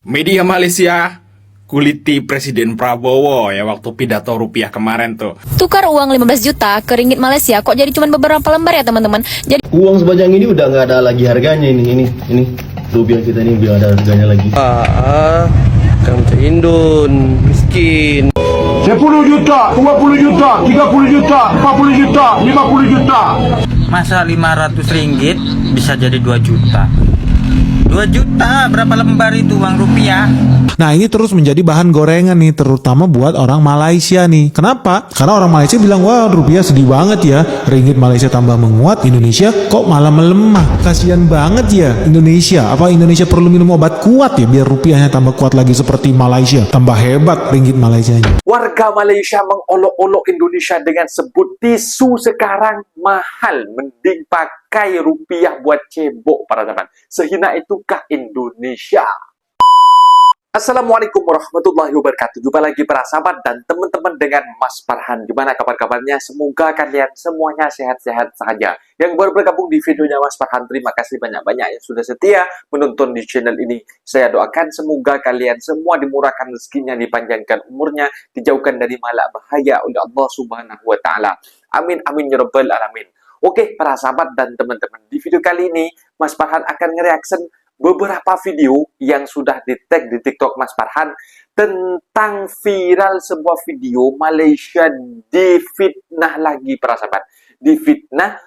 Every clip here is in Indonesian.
Media Malaysia kuliti Presiden Prabowo ya waktu pidato rupiah kemarin tuh. Tukar uang 15 juta ke ringgit Malaysia kok jadi cuma beberapa lembar ya teman-teman. Jadi Uang sebanyak ini udah nggak ada lagi harganya ini rupiah kita ini udah ada harganya lagi. Kamu Indon miskin. 10 juta, 20 juta, 30 juta, 40 juta, 50 juta. Masa 500 ringgit bisa jadi 2 juta? 2 juta berapa lembar itu uang rupiah? Nah, ini terus menjadi bahan gorengan nih, terutama buat orang Malaysia nih. Kenapa? Karena orang Malaysia bilang, wah rupiah sedih banget ya, ringgit Malaysia tambah menguat, Indonesia kok malah melemah. Kasian banget ya Indonesia. Apa Indonesia perlu minum obat kuat ya biar rupiahnya tambah kuat lagi seperti Malaysia, tambah hebat ringgit Malaysianya. Warga Malaysia mengolok-olok Indonesia dengan sebut tisu sekarang mahal, mending pakai rupiah buat cebok para teman. Sehina itukah Indonesia? Assalamualaikum warahmatullahi wabarakatuh. Jumpa lagi para sahabat dan teman-teman dengan Mas Farhan. Gimana kabar-kabarnya? Semoga kalian semuanya sehat-sehat saja. Yang baru bergabung di videonya Mas Farhan, terima kasih banyak-banyak yang sudah setia menonton di channel ini. Saya doakan semoga kalian semua dimurahkan rezekinya, dipanjangkan umurnya, dijauhkan dari malak bahaya oleh Allah Subhanahu wa taala. Amin amin ya rabbal alamin. Oke, para sahabat dan teman-teman, di video kali ini Mas Farhan akan nge-reaction beberapa video yang sudah di-tag di TikTok Mas Farhan tentang viral sebuah video Malaysia difitnah lagi para sahabat. Difitnah,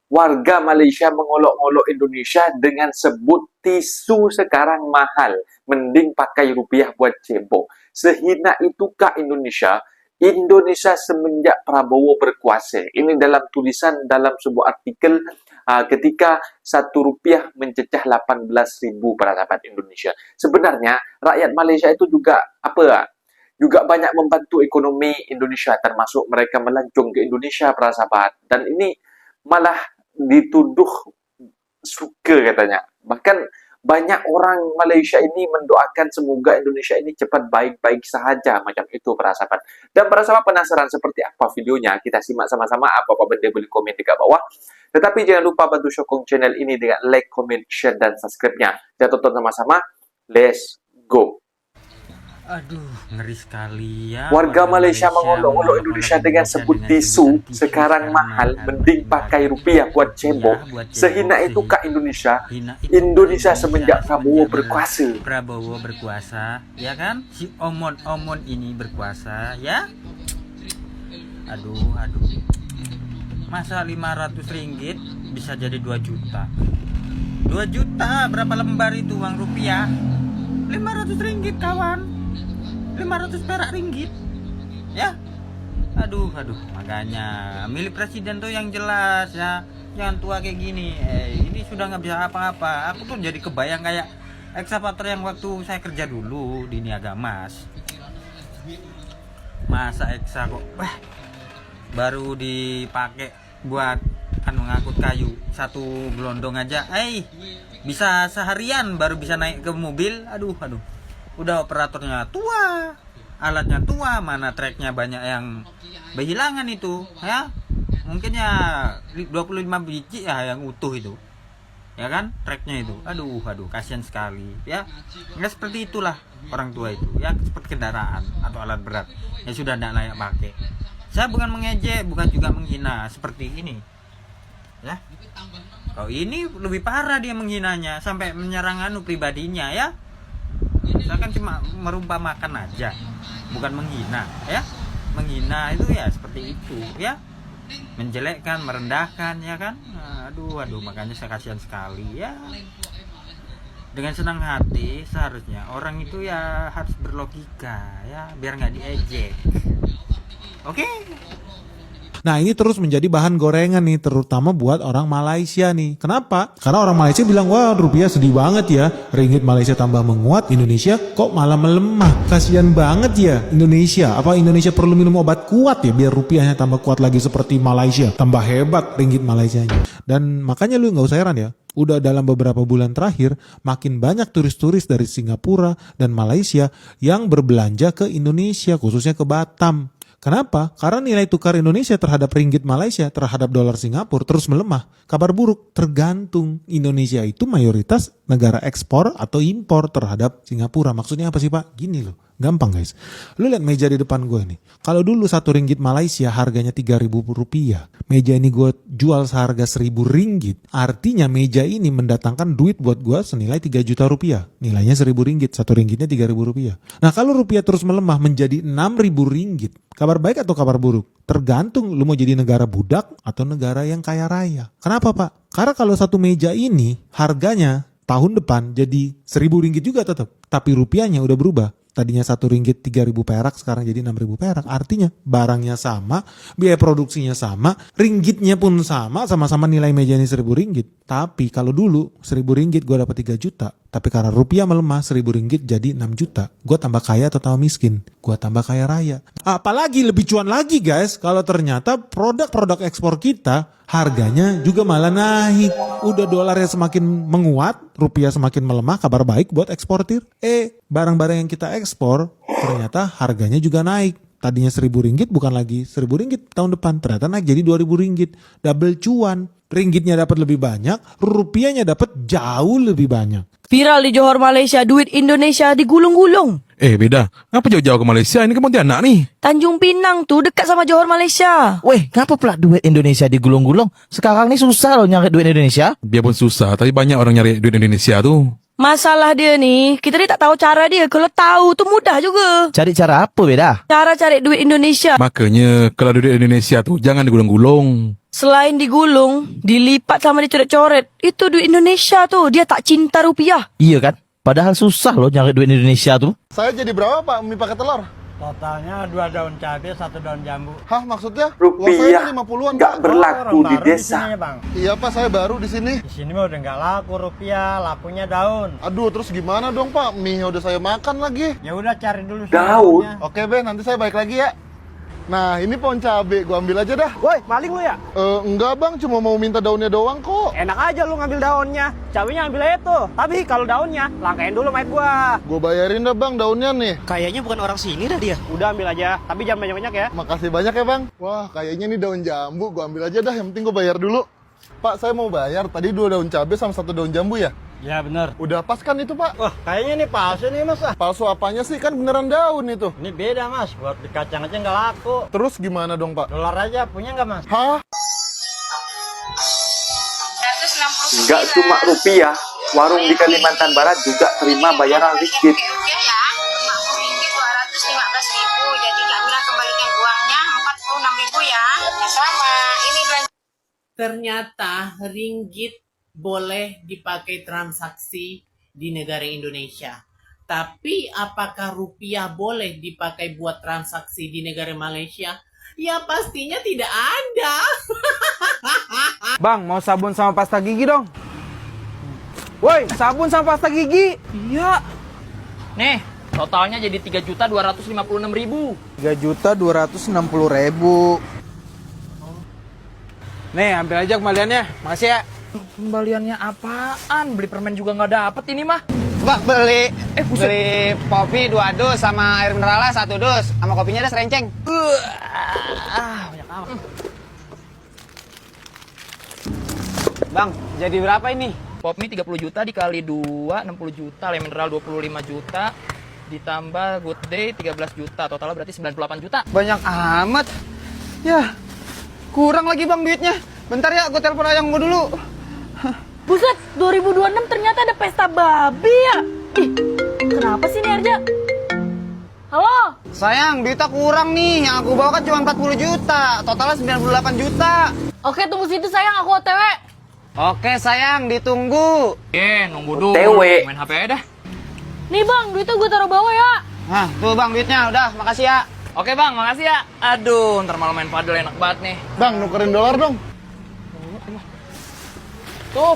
warga Malaysia mengolok-olok Indonesia dengan sebut tisu sekarang mahal, mending pakai rupiah buat cebok. Sehina itukah Indonesia? Indonesia semenjak Prabowo berkuasa. Ini dalam tulisan dalam sebuah artikel ketika 1 rupiah mencecah 18.000 para sahabat Indonesia. Sebenarnya rakyat Malaysia itu juga juga banyak membantu ekonomi Indonesia, termasuk mereka melancong ke Indonesia para sahabat. Dan ini malah dituduh suka katanya. Bahkan banyak orang Malaysia ini mendoakan semoga Indonesia ini cepat baik-baik saja, macam itu para sahabat. Dan para sahabat penasaran seperti apa videonya? Kita simak sama-sama. Apa-apa benda boleh komen dekat bawah. Tetapi jangan lupa bantu sokong channel ini dengan like, comment, share, dan subscribe-nya. Kita tonton sama-sama. Let's go. Aduh, ngeri sekali ya. Warga Malaysia mengolok-olok Indonesia dengan sebut tisu sekarang mahal, mending pakai rupiah buat cebok. Sehina itukah Indonesia? Indonesia semenjak Prabowo berkuasa. Prabowo berkuasa, ya kan? Si omon-omon ini berkuasa, ya? Aduh. Masa 500 ringgit bisa jadi 2 juta? 2 juta berapa lembar itu uang rupiah? 500 ringgit kawan. 500 perak ringgit, ya. Aduh, makanya milih presiden tuh yang jelas ya, jangan tua kayak gini. Ini sudah nggak bisa apa-apa. Aku tuh jadi kebayang kayak ekskavator yang waktu saya kerja dulu di Niaga Mas. Masa eksa kok baru dipakai buat ngangkut kayu, 1 gelondong aja, bisa seharian baru bisa naik ke mobil. Aduh. Udah operatornya tua, alatnya tua, mana treknya banyak yang berhilangan itu, ya. Mungkin ya 25 biji ya yang utuh itu, ya kan, treknya itu. Aduh, kasihan sekali, ya. Nggak seperti itulah orang tua itu, ya, seperti kendaraan atau alat berat yang sudah tidak layak pakai. Saya bukan mengejek, bukan juga menghina seperti ini, ya. Kalau ini lebih parah dia menghinanya, sampai menyerang pribadinya, ya. Saya kan cuma merumpamakan aja, bukan menghina, ya. Menghina itu ya seperti itu, ya. Menjelekkan, merendahkan, ya kan. Aduh, makanya saya kasihan sekali, ya. Dengan senang hati seharusnya orang itu ya harus berlogika, ya, biar nggak diejek. Oke? Nah, ini terus menjadi bahan gorengan nih, terutama buat orang Malaysia nih. Kenapa? Karena orang Malaysia bilang, wah rupiah sedih banget ya, ringgit Malaysia tambah menguat, Indonesia kok malah melemah. Kasian banget ya Indonesia. Apa Indonesia perlu minum obat kuat ya biar rupiahnya tambah kuat lagi seperti Malaysia, tambah hebat ringgit Malaysianya. Dan makanya lu nggak usah heran ya, udah dalam beberapa bulan terakhir makin banyak turis-turis dari Singapura dan Malaysia yang berbelanja ke Indonesia, khususnya ke Batam. Kenapa? Karena nilai tukar Indonesia terhadap ringgit Malaysia, terhadap dolar Singapura terus melemah. Kabar buruk, tergantung. Indonesia itu mayoritas negara ekspor atau impor terhadap Singapura. Maksudnya apa sih Pak? Gini loh, gampang guys. Lu lihat meja di depan gue nih. Kalau dulu 1 ringgit Malaysia harganya 3.000 rupiah. Meja ini gue jual seharga 1.000 ringgit. Artinya meja ini mendatangkan duit buat gue senilai 3 juta rupiah. Nilainya 1.000 ringgit, 1 ringgitnya 3.000 rupiah. Nah kalau rupiah terus melemah menjadi 6.000 ringgit. Kabar baik atau kabar buruk? Tergantung lu mau jadi negara budak atau negara yang kaya raya. Kenapa Pak? Karena kalau satu meja ini harganya tahun depan jadi 1.000 ringgit juga tetap. Tapi rupiahnya udah berubah. Tadinya 1 ringgit 3.000 perak, sekarang jadi 6.000 perak. Artinya barangnya sama, biaya produksinya sama, ringgitnya pun sama-sama nilai meja ini 1.000 ringgit. Tapi kalau dulu 1.000 ringgit gue dapat 3 juta. Tapi karena rupiah melemah 1.000 ringgit jadi 6 juta. Gue tambah kaya atau tambah miskin? Gue tambah kaya raya. Apalagi lebih cuan lagi guys, kalau ternyata produk-produk ekspor kita harganya juga malah naik. Udah dolarnya semakin menguat, rupiah semakin melemah, kabar baik buat eksportir. Barang-barang yang kita ekspor ternyata harganya juga naik. Tadinya 1.000 ringgit bukan lagi 1.000 ringgit tahun depan, ternyata naik jadi 2.000 ringgit. Double cuan. Ringgitnya dapat lebih banyak, rupiahnya dapat jauh lebih banyak. Viral di Johor Malaysia, duit Indonesia digulung-gulung. Beda. Ngapa jauh-jauh ke Malaysia? Ini kan Pontianak nih. Tanjung Pinang tuh dekat sama Johor Malaysia. Weh, ngapa pula duit Indonesia digulung-gulung? Sekarang nih susah loh nyari duit Indonesia. Biarpun susah, tapi banyak orang nyari duit Indonesia tuh. Masalah dia nih, kita nih tak tahu cara dia. Kalau tahu tuh mudah juga. Cari cara apa beda? Cara cari duit Indonesia. Makanya kalau duit Indonesia tuh jangan digulung-gulung. Selain digulung, dilipat sama dicoret-coret. Itu duit Indonesia tuh, dia tak cinta rupiah. Iya kan? Padahal susah loh nyari duit Indonesia tuh. Saya jadi berapa Pak mie pakai telur? Totalnya 2 daun cabai, 1 daun jambu. Hah, maksudnya? Rupiah 50-an, nggak Pak. berlaku di desa. Bang. Iya Pak, saya baru di sini. Di sini mah udah nggak laku rupiah, lakunya daun. Aduh, terus gimana dong Pak? Mie udah saya makan lagi. Ya udah cari dulu Daun. Oke Be, nanti saya balik lagi ya. Nah, ini pohon cabe, gua ambil aja dah. Woi, maling lu ya? Enggak Bang, cuma mau minta daunnya doang kok. Enak aja lu ngambil daunnya. Cabenya ambil aja tuh. Tapi kalau daunnya, langkain dulu sama gua. Gua bayarin dah Bang daunnya nih. Kayaknya bukan orang sini dah dia. Udah ambil aja, tapi jangan banyak-banyak ya. Makasih banyak ya Bang. Wah, kayaknya ini daun jambu, gua ambil aja dah, yang penting gua bayar dulu. Pak, saya mau bayar. Tadi 2 daun cabe sama 1 daun jambu ya? Ya bener. Udah pas kan itu Pak? Wah, kayaknya ini palsu nih mas. Palsu apanya sih? Kan beneran daun itu. Ini beda mas, buat di kacang aja nggak laku. Terus gimana dong Pak? Dolar aja, punya nggak mas? Hah? Nggak cuma rupiah, warung di Kalimantan Barat juga terima bayaran ringgit. Rupiah ya, 50 ringgit 215.000. Jadi kami kembalikan uangnya 46.000 ya. Sama, ini belanja. Ternyata ringgit boleh dipakai transaksi di negara Indonesia. Tapi apakah rupiah boleh dipakai buat transaksi di negara Malaysia? Ya pastinya tidak ada. Bang, mau sabun sama pasta gigi dong? Woi, sabun sama pasta gigi. Iya. Nih, totalnya jadi 3.256.000. 3.260.000. Nih, ambil aja kembaliannya. Makasih ya. Kembaliannya apaan? Beli permen juga nggak dapet ini mah. Bang, beli kopi 2 dus sama air mineral 1 dus. Sama kopinya ada serenceng. Banyak amat. Bang, jadi berapa ini? Pop mie 30 juta dikali 2, 60 juta. Air mineral 25 juta. Ditambah good day 13 juta. Totalnya berarti 98 juta. Banyak amat. Ya, kurang lagi bang duitnya. Bentar ya, gue telepon ayang gue dulu. Buset, 2026 ternyata ada pesta babi ya. Ih, kenapa sih nih Arja? Halo? Sayang, duitnya kurang nih. Yang aku bawa kan cuma 40 juta. Totalnya 98 juta. Oke, tunggu situ sayang, aku OTW. Oke sayang, ditunggu. Nunggu dulu. OTW. Main HP aja dah. Nih bang, duitnya gue taruh bawah ya. Nah, tuh bang duitnya. Udah, makasih ya. Oke bang, makasih ya. Aduh, ntar malam main padel enak banget nih. Bang, nukerin dolar dong. Tuh.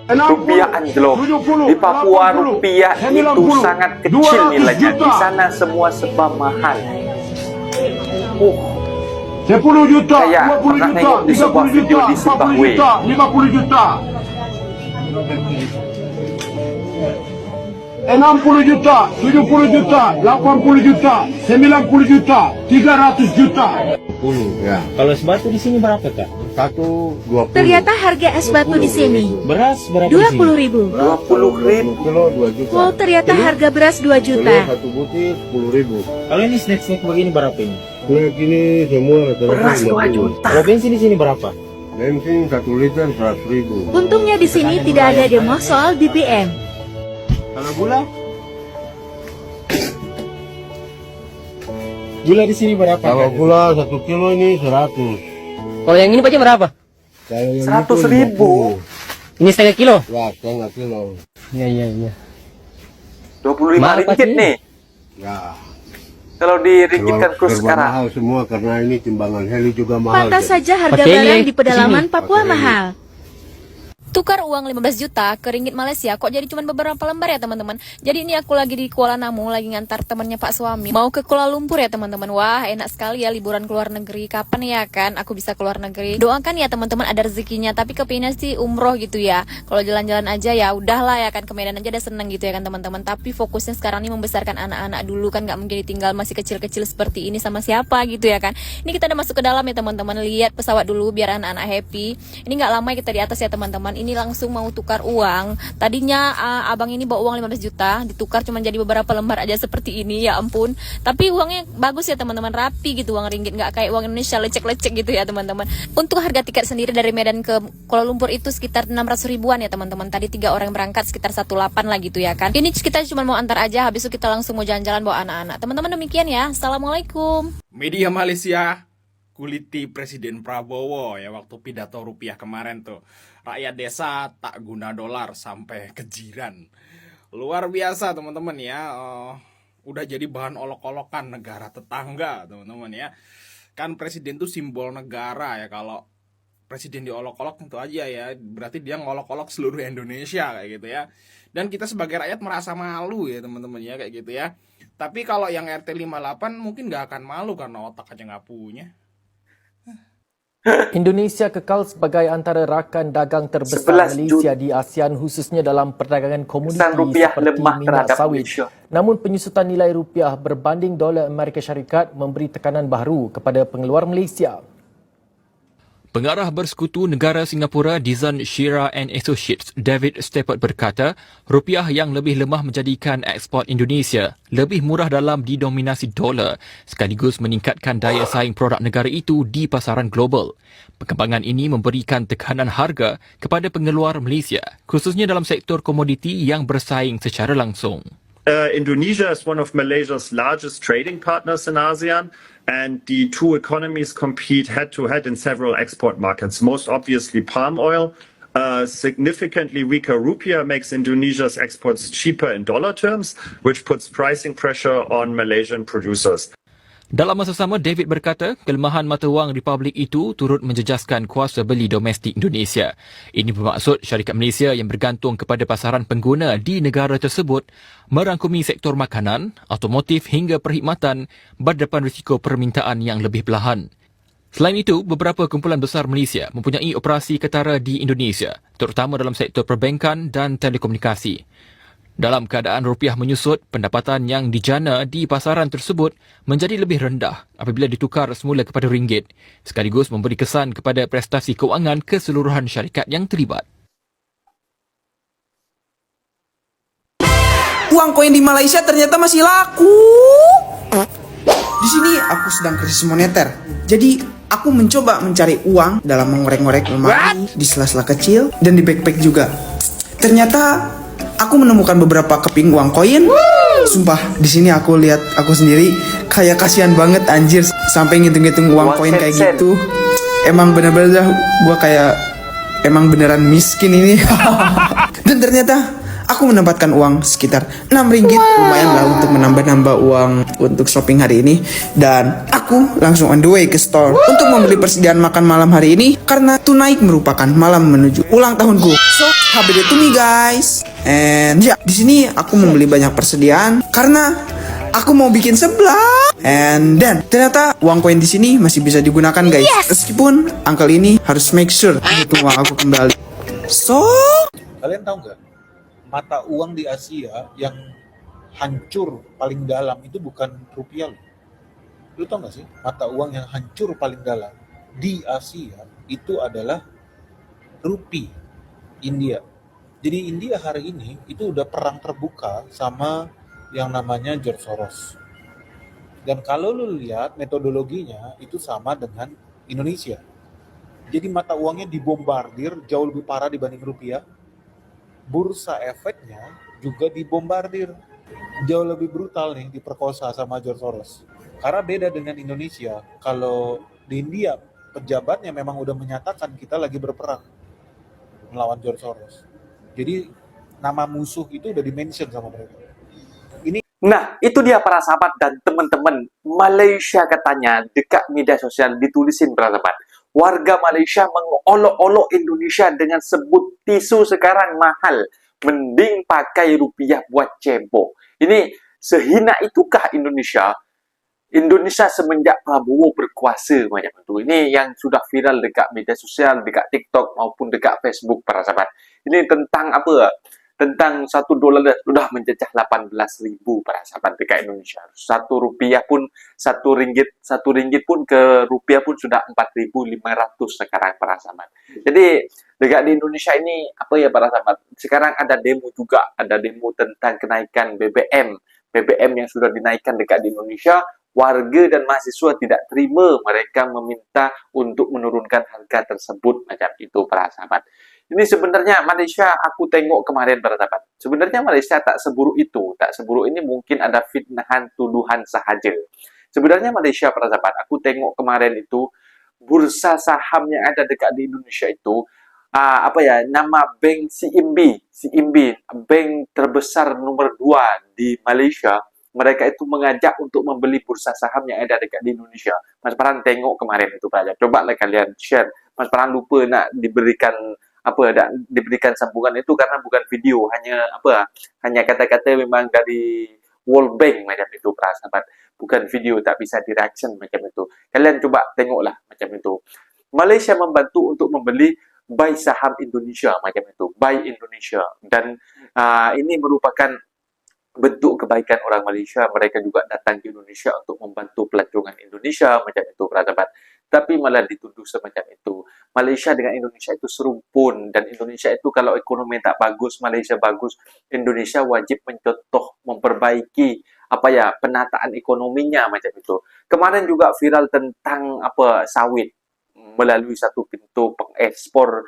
Rupiah anjlok. Di Papua rupiah itu sangat kecil nilainya. Di sana semua serba mahal. 10 juta, Kayak 20 pernah juta, nengok di sebuah 30 video juta, di 40 Zimbabwe. juta, 50 juta. 60 juta, 70 juta, 80 juta, 90 juta, 300 juta. 10 ya. Kalau es batu di sini berapa, Kak? 120. Ternyata harga es batu di sini Beras berapa? 20.000. 20.000. Kilo 2 juta. Wow, ternyata harga beras 2 juta. Satu butir 10.000. Kalau ini snack-snack begini berapa ini? Snack ini semua beras 2 juta. Kalau bensin di sini berapa? Bensin 1 liter 100.000. Untungnya di sini tidak ada demo soal BBM. Kalau gula? Gula di sini berapa? Kalau gula 1 kilo ini 100. Kalau yang ini Pak berapa? 100.000. Ini setengah kilo? Ya, setengah kilo. Iya. 25 ringgit nih. Ya. Kalau diringgitkan kurs serba sekarang. mahal semua karena ini timbangan heli juga mahal. Pantas saja harga barang di pedalaman Papua mahal. Tukar uang 15 juta ke ringgit Malaysia kok jadi cuma beberapa lembar ya teman-teman. Jadi ini aku lagi di Kuala Namu, lagi ngantar temannya Pak suami mau ke Kuala Lumpur ya teman-teman. Wah enak sekali ya liburan keluar negeri. Kapan ya kan aku bisa keluar negeri? Doakan ya teman-teman ada rezekinya. Tapi kepinginnya sih umroh gitu ya. Kalau jalan-jalan aja ya udahlah ya kan, ke Medan aja udah seneng gitu ya kan teman-teman. Tapi fokusnya sekarang ini membesarkan anak-anak dulu kan, nggak mungkin ditinggal masih kecil-kecil seperti ini sama siapa gitu ya kan. Ini kita udah masuk ke dalam ya teman-teman. Lihat pesawat dulu biar anak-anak happy. Ini nggak lama kita di atas ya teman-teman. Ini langsung mau tukar uang. Tadinya abang ini bawa uang 15 juta, ditukar cuma jadi beberapa lembar aja seperti ini, ya ampun. Tapi uangnya bagus ya teman-teman, rapi gitu uang ringgit, nggak kayak uang Indonesia lecek-lecek gitu ya teman-teman. Untuk harga tiket sendiri dari Medan ke Kuala Lumpur itu sekitar 600 ribuan ya teman-teman. Tadi 3 orang berangkat sekitar 18 lah gitu ya kan. Ini kita cuma mau antar aja, habis itu kita langsung mau jalan-jalan bawa anak-anak. Teman-teman demikian ya. Assalamualaikum. Media Malaysia kuliti Presiden Prabowo ya waktu pidato rupiah kemarin tuh. Rakyat desa tak guna dolar sampai kejiran. Luar biasa teman-teman ya. Udah jadi bahan olok-olokan negara tetangga teman-teman ya. Kan presiden tuh simbol negara ya. Kalau presiden diolok-olok tentu aja ya, berarti dia ngolok-olok seluruh Indonesia kayak gitu ya. Dan kita sebagai rakyat merasa malu ya teman-teman ya kayak gitu ya. Tapi kalau yang RT 58 mungkin gak akan malu karena otak aja gak punya. Indonesia kekal sebagai antara rakan dagang terbesar Malaysia di ASEAN khususnya dalam perdagangan komoditi seperti minyak sawit. Namun penyusutan nilai rupiah berbanding dolar Amerika Syarikat memberi tekanan baru kepada pengeluar Malaysia. Pengarah Bersekutu Negara Singapura Dizan Shira and Associates David Stafford berkata, rupiah yang lebih lemah menjadikan ekspor Indonesia lebih murah dalam didominasi dolar sekaligus meningkatkan daya saing produk negara itu di pasaran global. Perkembangan ini memberikan tekanan harga kepada pengeluar Malaysia, khususnya dalam sektor komoditi yang bersaing secara langsung. Indonesia is one of Malaysia's largest trading partners in ASEAN, and the two economies compete head-to-head in several export markets, most obviously palm oil. Significantly weaker rupiah makes Indonesia's exports cheaper in dollar terms, which puts pricing pressure on Malaysian producers. Dalam masa sama, David berkata, kelemahan mata wang Republik itu turut menjejaskan kuasa beli domestik Indonesia. Ini bermaksud syarikat Malaysia yang bergantung kepada pasaran pengguna di negara tersebut merangkumi sektor makanan, automotif hingga perkhidmatan berdepan risiko permintaan yang lebih perlahan. Selain itu, beberapa kumpulan besar Malaysia mempunyai operasi ketara di Indonesia, terutama dalam sektor perbankan dan telekomunikasi. Dalam keadaan rupiah menyusut, pendapatan yang dijana di pasaran tersebut menjadi lebih rendah apabila ditukar semula kepada ringgit, sekaligus memberi kesan kepada prestasi kewangan keseluruhan syarikat yang terlibat. Uang koin di Malaysia ternyata masih laku. Di sini aku sedang krisis moneter. Jadi aku mencoba mencari uang dalam mengorek-ngorek lemari di sela-sela kecil dan di backpack juga. Ternyata aku menemukan beberapa keping uang koin. Sumpah, di sini aku lihat aku sendiri kayak kasihan banget anjir sampai ngitung-ngitung uang koin kayak gitu. Emang bener-bener gua kayak emang beneran miskin ini. Dan ternyata aku mendapatkan uang sekitar 6 ringgit. Lumayan lah untuk menambah-nambah uang untuk shopping hari ini. Dan aku langsung on the way ke store untuk membeli persediaan makan malam hari ini karena tonight merupakan malam menuju ulang tahunku. So, happy day to me guys. And ya, di sini aku membeli banyak persediaan karena aku mau bikin seblak. And then ternyata uang koin di sini masih bisa digunakan guys. Meskipun uncle ini harus make sure itu uang aku kembali. So, kalian tahu nggak? Mata uang di Asia yang hancur paling dalam itu bukan rupiah loh. Lu tau gak sih, mata uang yang hancur paling dalam di Asia itu adalah rupiah India. Jadi India hari ini itu udah perang terbuka sama yang namanya George Soros. Dan kalau lu lihat metodologinya itu sama dengan Indonesia. Jadi mata uangnya dibombardir jauh lebih parah dibanding rupiah. Bursa efeknya juga dibombardir. Jauh lebih brutal nih, diperkosa sama George Soros. Karena beda dengan Indonesia. Kalau di India, pejabatnya memang udah menyatakan kita lagi berperang melawan George Soros. Jadi nama musuh itu udah dimention sama mereka. Nah, itu dia para sahabat dan teman-teman. Malaysia katanya dekat media sosial ditulisin para sahabat. Warga Malaysia mengolok-olok Indonesia dengan sebut tisu sekarang mahal. Mending pakai rupiah buat cebok. Ini sehina itukah Indonesia? Indonesia semenjak Prabowo berkuasa macam itu. Ini yang sudah viral dekat media sosial, dekat TikTok maupun dekat Facebook para sahabat. Ini tentang apa? Tentang $1 sudah mencecah 18.000 para sahabat dekat Indonesia. Rp1 pun, RM1 pun ke rupiah pun sudah 4.500 sekarang para sahabat. Jadi dekat di Indonesia ini apa ya para sahabat? Sekarang ada demo juga, ada demo tentang kenaikan BBM. BBM yang sudah dinaikkan dekat di Indonesia, warga dan mahasiswa tidak terima, mereka meminta untuk menurunkan harga tersebut macam itu para sahabat. Ini sebenarnya Malaysia aku tengok kemarin para sahabat. Sebenarnya Malaysia tak seburuk itu, tak seburuk ini, mungkin ada fitnahan tuduhan sahaja. Sebenarnya Malaysia para sahabat, aku tengok kemarin itu bursa saham yang ada dekat di Indonesia itu nama bank CIMB, bank terbesar nomor 2 di Malaysia. Mereka itu mengajak untuk membeli bursa saham yang ada dekat di Indonesia. Mas Farhan tengok kemarin itu pelajar. Cobalah kalian share. Mas Farhan lupa nak diberikan sambungan itu karena bukan video, hanya kata-kata memang dari World Bank macam itu para sahabat. Bukan video, tak bisa di reaction macam itu. Kalian coba tengoklah macam itu. Malaysia membantu untuk membeli buy saham Indonesia macam itu, buy Indonesia, dan ini merupakan bentuk kebaikan orang Malaysia. Mereka juga datang ke Indonesia untuk membantu pelancongan Indonesia macam itu para sahabat. Tapi malah dituduh semacam itu. Malaysia dengan Indonesia itu serumpun, dan Indonesia itu kalau ekonomi tak bagus, Malaysia bagus, Indonesia wajib mencontoh, memperbaiki penataan ekonominya macam itu. Kemarin juga viral tentang sawit melalui satu pintu pengekspor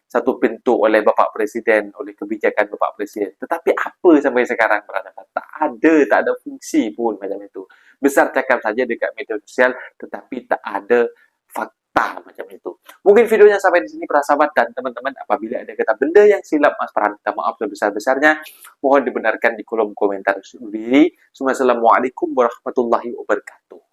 satu pintu oleh Bapak Presiden, oleh kebijakan Bapak Presiden. Tetapi apa sampai sekarang berada? Tak ada fungsi pun macam itu. Besar cakap saja dekat media sosial, tetapi tak ada fakta macam itu. Mungkin videonya sampai di sini para sahabat dan teman-teman. Apabila ada kata benda yang silap, Mas Farhan minta maaf sebesar-besarnya. Mohon dibenarkan di kolom komentar sendiri. Assalamualaikum warahmatullahi wabarakatuh.